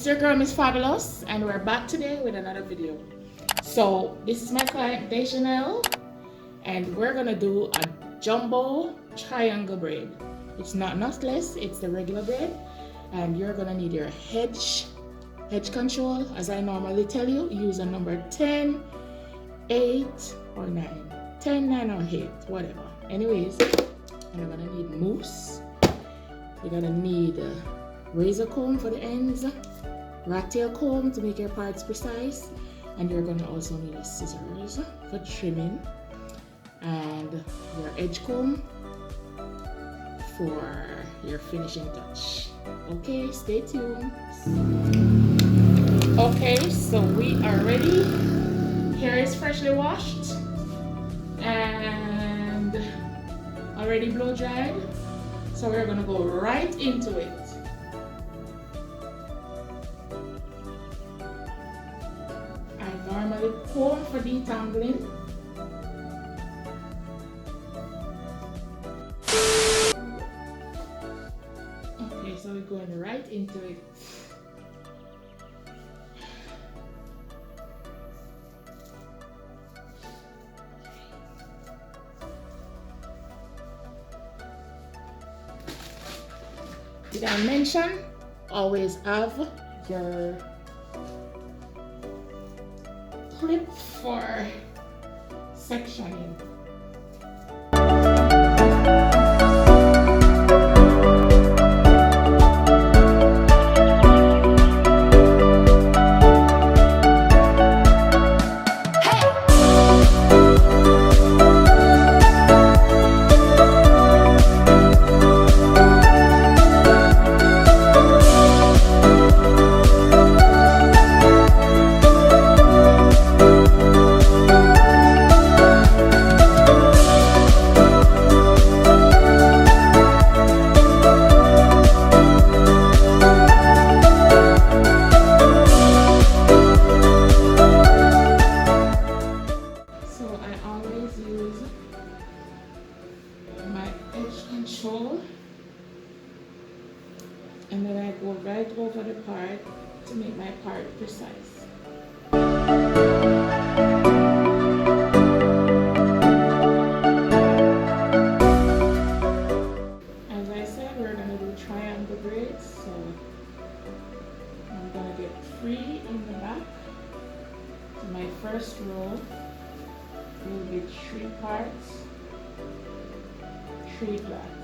your girl Miss Fabulous, and we're back today with another video. So this is my client Dejanelle, and we're gonna do a jumbo triangle braid. It's not knotless, it's the regular braid, and you're gonna need your hedge control. As I normally tell you, use a number 10, 8 or 9. 10, 9 or 8, whatever. Anyways, and you're gonna need mousse. You're gonna need a razor comb for the ends, rat tail comb to make your parts precise, and you're gonna also need a scissors for trimming, and your edge comb for your finishing touch. Okay, stay tuned. Okay, so we are ready. Hair is freshly washed and already blow dried. So we're gonna go right into it. I normally comb for detangling. Okay, so we're going right into it. Did I mention always have your clip for sectioning? And then I go right over the part to make my part precise. As I said, we're going to do triangle braids, so I'm going to get 3 in the back. So my first row will be 3 parts, 3 plats.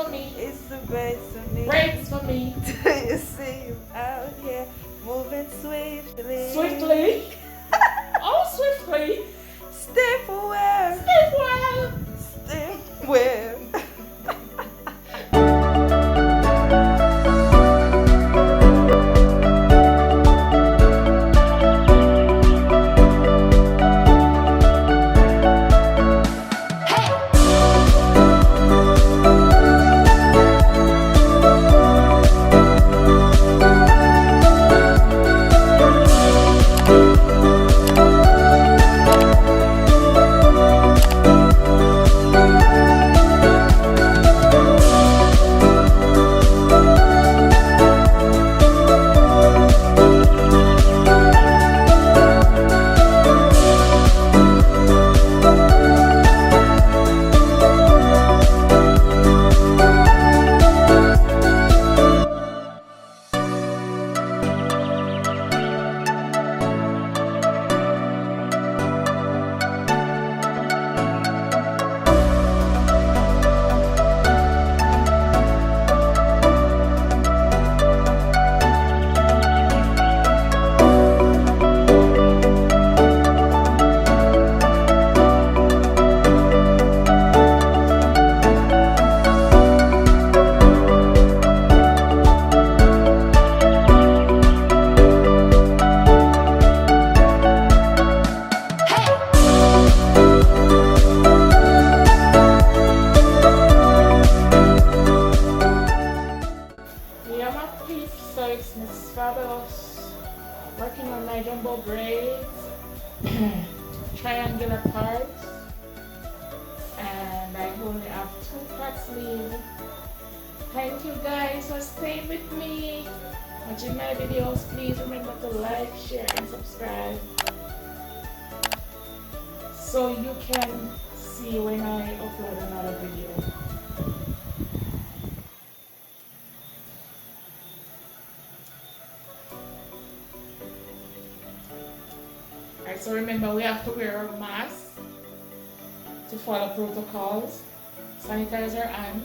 for me. It's the braids for me. Braids for me. Do you see him out here moving swiftly? Swiftly. Oh, swiftly. Stiff where? Stiff well. Stiff where? Yeah, my peeps, so it's Miss Fabulous working on my jumbo braids, triangular parts, and I only have 2 parts leave. Thank you guys for staying with me, watching my videos. Please remember to like, share, and subscribe so you can see when I upload another video. Alright, so remember we have to wear a mask to follow protocols, sanitizer on,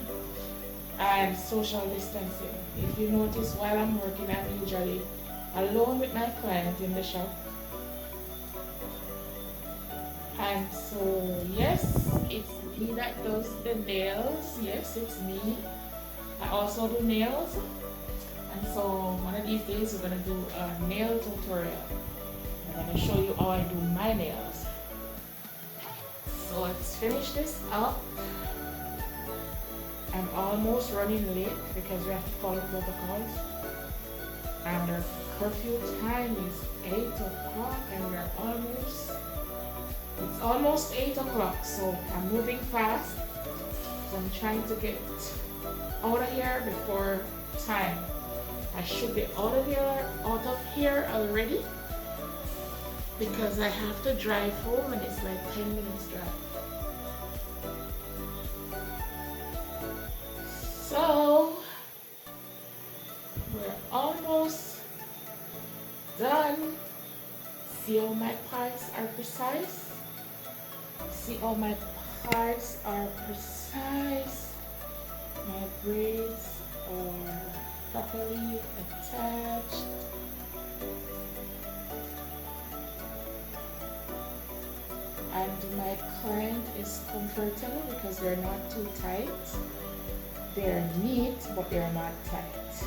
and social distancing. If you notice, while I'm working, I'm usually alone with my client in the shop. And so yes, it's me that does the nails. Yes, it's me. I also do nails. And so one of these days we're gonna do a nail tutorial. I'm going to show you how I do my nails. So let's finish this up. I'm almost running late because we have to follow protocols. And our curfew time is 8 o'clock and we're it's almost 8 o'clock, so I'm moving fast. So I'm trying to get out of here before time. I should be out of here already, because I have to drive home and it's like 10 minutes drive. So we're almost done. See how my parts are precise? See how my parts are precise? My braids are properly attached. And my client is comfortable because they're not too tight. They're neat, but they're not tight.